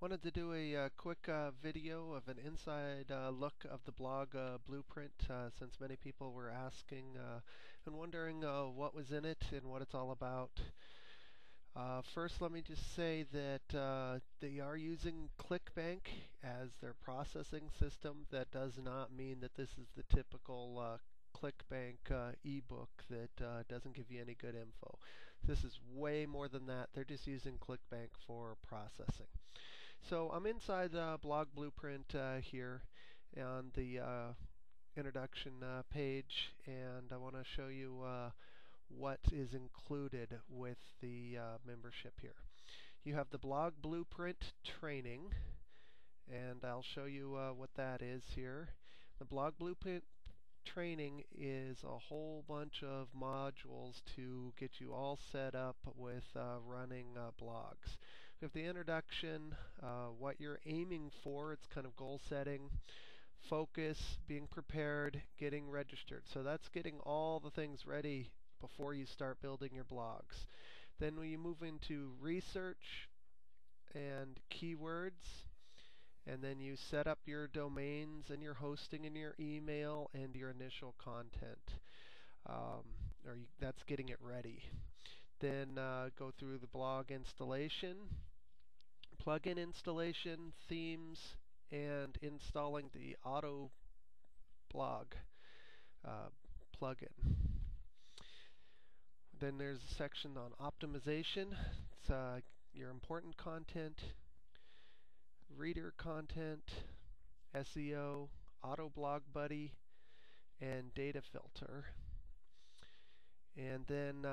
Wanted to do a quick video of an inside look of the blog Blueprint, since many people were asking and wondering what was in it and what it's all about. First, let me just say that they are using ClickBank as their processing system. That does not mean that this is the typical ClickBank ebook that doesn't give you any good info. This is way more than that. They're just using ClickBank for processing. So I'm inside Blog Blueprint here on the introduction page, and I want to show you what is included with the membership here. You have the Blog Blueprint training, and I'll show you what that is here. The Blog Blueprint training is a whole bunch of modules to get you all set up with running blogs. We have the introduction, what you're aiming for, it's kind of goal setting, focus, being prepared, getting registered. So that's getting all the things ready before you start building your blogs. Then when you move into research and keywords, and then you set up your domains and your hosting and your email and your initial content. That's getting it ready. Then go through the blog installation, plugin installation, themes, and installing the auto blog plugin. Then there's a section on optimization. It's your important content, reader content, SEO, Auto Blog Buddy, and data filter. And then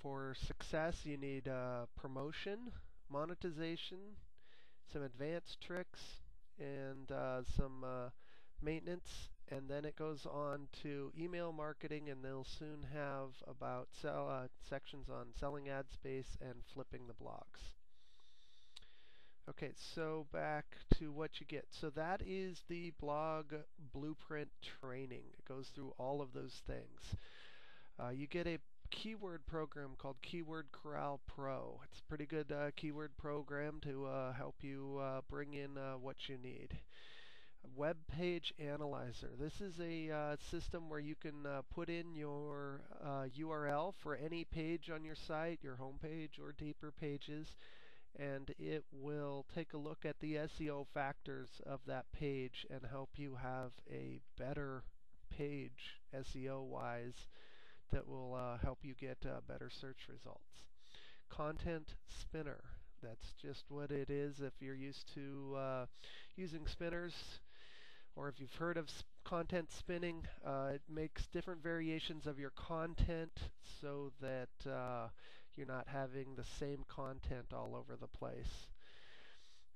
for success, you need promotion, monetization, some advanced tricks, and some maintenance. And then it goes on to email marketing, and they'll soon have about sections on selling ad space and flipping the blogs. Okay, so back to what you get. So that is the Blog Blueprint training. It goes through all of those things. You get a keyword program called Keyword Corral Pro. It's a pretty good keyword program to help you bring in what you need. Web Page Analyzer. This is a system where you can put in your URL for any page on your site, your home page or deeper pages, and it will take a look at the SEO factors of that page and help you have a better page SEO-wise that will help you get better search results. Content Spinner. That's just what it is. If you're used to using spinners, or if you've heard of content spinning, it makes different variations of your content so that you're not having the same content all over the place.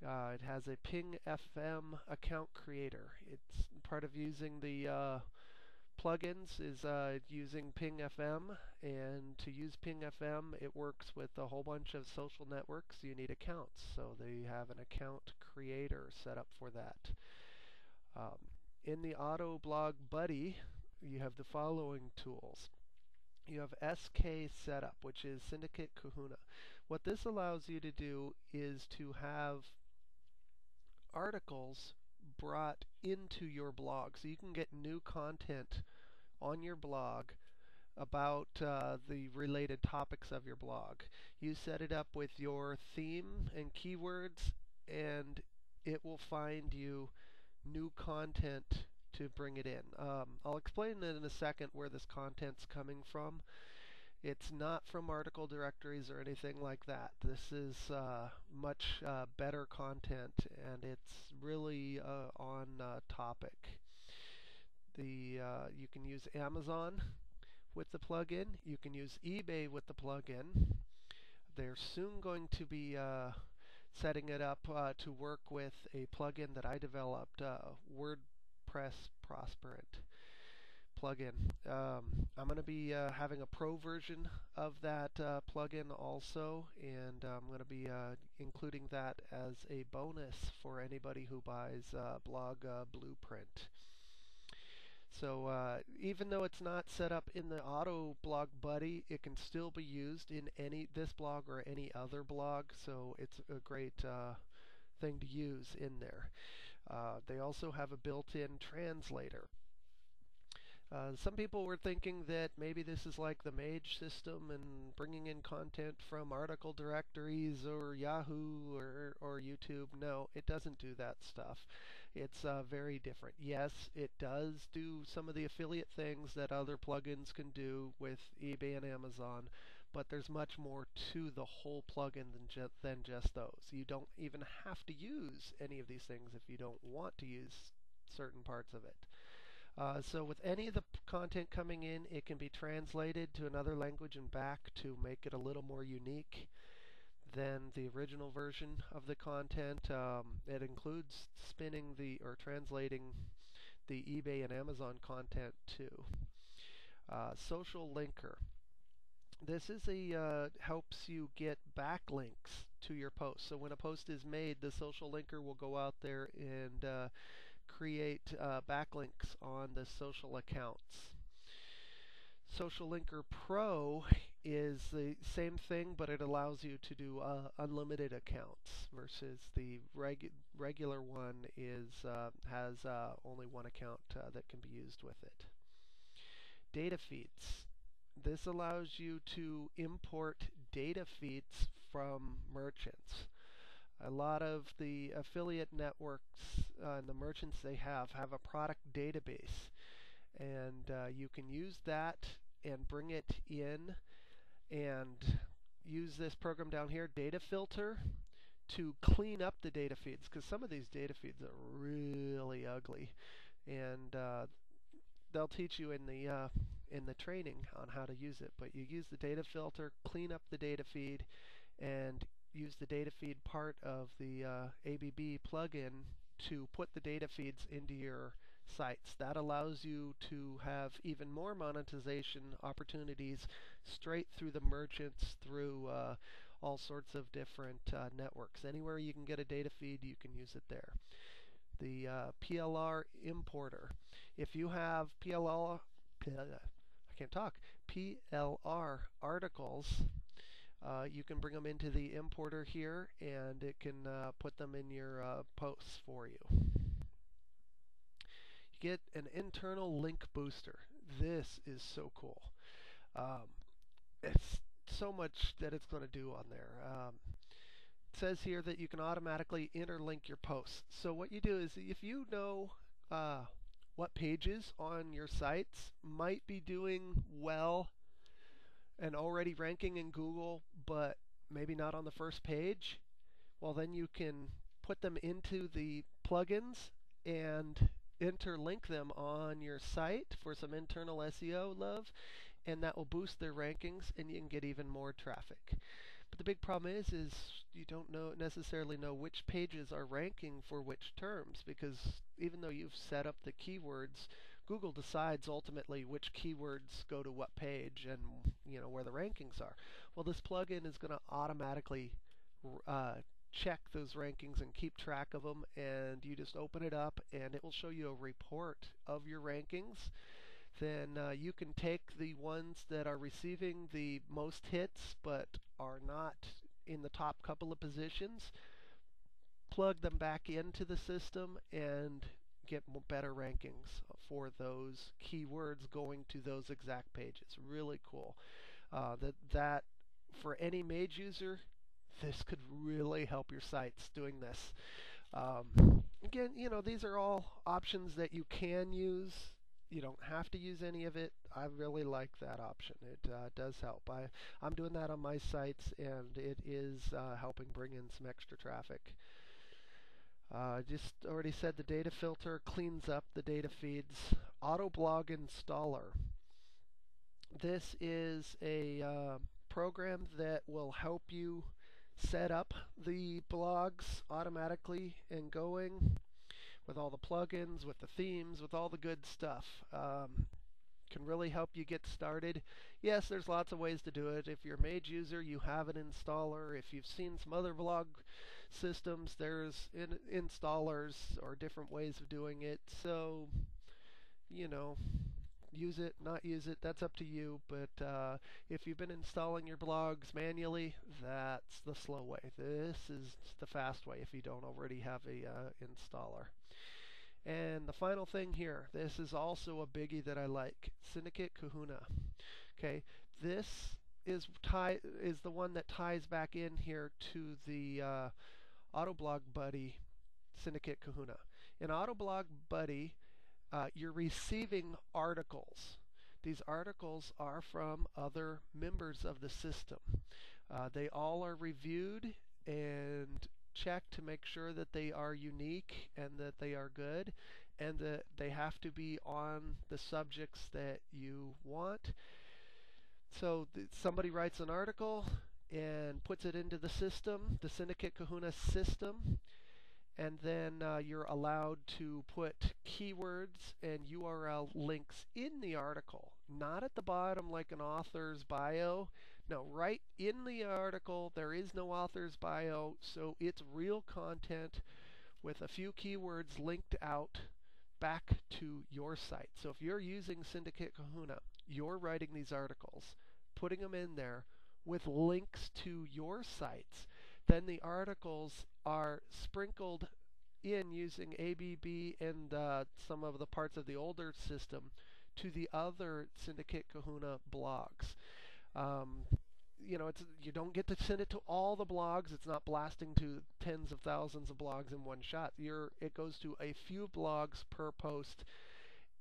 It has a Ping FM account creator. It's part of using the plugins is using Ping FM, and to use Ping FM, it works with a whole bunch of social networks. You need accounts, so they have an account creator set up for that. In the Auto Blog Buddy, you have the following tools. You have SK Setup, which is Syndicate Kahuna. What this allows you to do is to have articles brought into your blog, so you can get new content on your blog about the related topics of your blog. You set it up with your theme and keywords, and it will find you new content to bring it in. I'll explain in a second where this content's coming from. It's not from article directories or anything like that. This is much better content, and it's really on topic. You can use Amazon with the plugin. You can use eBay with the plugin. They're soon going to be setting it up to work with a plugin that I developed, WordPress Prosperant plugin. I'm going to be having a pro version of that plugin also, and I'm going to be including that as a bonus for anybody who buys Blog Blueprint. So even though it's not set up in the Auto Blog Buddy, it can still be used in this blog or any other blog. So it's a great thing to use in there. They also have a built-in translator. Some people were thinking that maybe this is like the Mage system and bringing in content from article directories or Yahoo or YouTube. No, it doesn't do that stuff. It's very different. Yes, it does do some of the affiliate things that other plugins can do with eBay and Amazon, but there's much more to the whole plugin than just those. You don't even have to use any of these things if you don't want to use certain parts of it. So with any of the content coming in, it can be translated to another language and back to make it a little more unique than the original version of the content. It includes spinning or translating the eBay and Amazon content too. Social Linker. This is helps you get backlinks to your post. So when a post is made, the Social Linker will go out there and create backlinks on the social accounts. Social Linker Pro is the same thing, but it allows you to do unlimited accounts versus the regular one has only one account that can be used with it. Data feeds. This allows you to import data feeds from merchants. A lot of the affiliate networks and the merchants they have a product database, and you can use that and bring it in and use this program down here, Data Filter, to clean up the data feeds, because some of these data feeds are really ugly, and they'll teach you in the training on how to use it. But you use the Data Filter, clean up the data feed, and use the data feed part of the ABB plugin to put the data feeds into your sites. That allows you to have even more monetization opportunities straight through the merchants, through all sorts of different networks. Anywhere you can get a data feed, you can use it there. The PLR importer. If you have PLR articles, you can bring them into the importer here, and it can put them in your posts for you. You get an internal link booster. This is so cool. It's so much that it's going to do on there. It says here that you can automatically interlink your posts. So what you do is, if you know what pages on your sites might be doing well and already ranking in Google, but maybe not on the first page, well, then you can put them into the plugins and interlink them on your site for some internal SEO love, and that will boost their rankings, and you can get even more traffic. But the big problem is you don't necessarily know which pages are ranking for which terms, because even though you've set up the keywords, Google decides ultimately which keywords go to what page and where the rankings are. Well, this plugin is going to automatically check those rankings and keep track of them, and you just open it up and it will show you a report of your rankings. Then you can take the ones that are receiving the most hits but are not in the top couple of positions, plug them back into the system, and get better rankings for those keywords going to those exact pages. Really cool. That for any Mage user, this could really help your sites doing this. Again, these are all options that you can use. You don't have to use any of it. I really like that option. It does help. I'm doing that on my sites, and it is helping bring in some extra traffic. Just already said the data filter cleans up the data feeds. Autoblog Installer. This is a program that will help you set up the blogs automatically and going, with all the plugins, with the themes, with all the good stuff. Can really help you get started. Yes, there's lots of ways to do it. If you're a Mage user, you have an installer. If you've seen some other blog systems, there's installers or different ways of doing it. So, use it, not use it, that's up to you. But if you've been installing your blogs manually, that's the slow way. This is the fast way if you don't already have a installer. And the final thing here, this is also a biggie that I like, Syndicate Kahuna. Okay, this is the one that ties back in here to the Autoblog Buddy Syndicate Kahuna. In Autoblog Buddy, you're receiving articles. These articles are from other members of the system. They all are reviewed and checked to make sure that they are unique and that they are good, and that they have to be on the subjects that you want. So somebody writes an article and puts it into the system, the Syndicate Kahuna system, and then you're allowed to put keywords and URL links in the article, not at the bottom like an author's bio. No, right in the article. There is no author's bio, so it's real content with a few keywords linked out back to your site. So if you're using Syndicate Kahuna, you're writing these articles, putting them in there with links to your sites. Then the articles are sprinkled in using ABB and some of the parts of the older system to the other Syndicate Kahuna blogs. You know, you don't get to send it to all the blogs. It's not blasting to tens of thousands of blogs in one shot. It goes to a few blogs per post.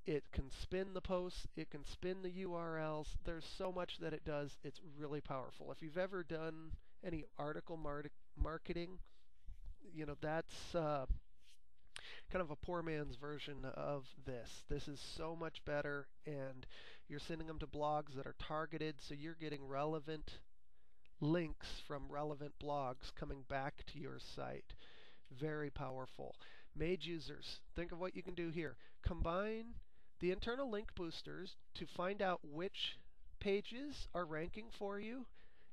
It can spin the posts. It can spin the URLs. There's so much that it does. It's really powerful. If you've ever done any article marketing, you know, that's kind of a poor man's version of this. This is so much better, and you're sending them to blogs that are targeted, so you're getting relevant links from relevant blogs coming back to your site. Very powerful. Mage users, think of what you can do here. Combine the internal link boosters to find out which pages are ranking for you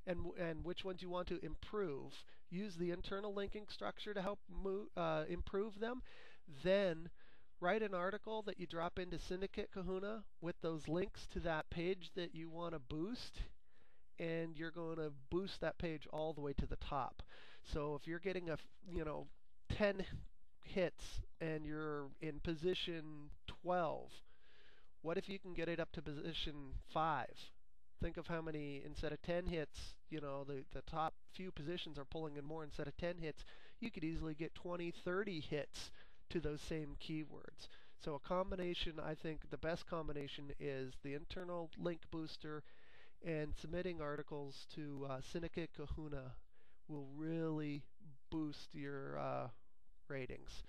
and which ones you want to improve. Use the internal linking structure to help improve them. Then write an article that you drop into Syndicate Kahuna with those links to that page that you want to boost, and you're going to boost that page all the way to the top. So if you're getting 10 hits and you're in position 12, what if you can get it up to position 5? Think of how many, instead of 10 hits, you know, the top few positions are pulling in more. Instead of 10 hits, you could easily get 20, 30 hits to those same keywords. So a combination, I think the best combination is the internal link booster, and submitting articles to Syndicate Kahuna will really boost your ratings.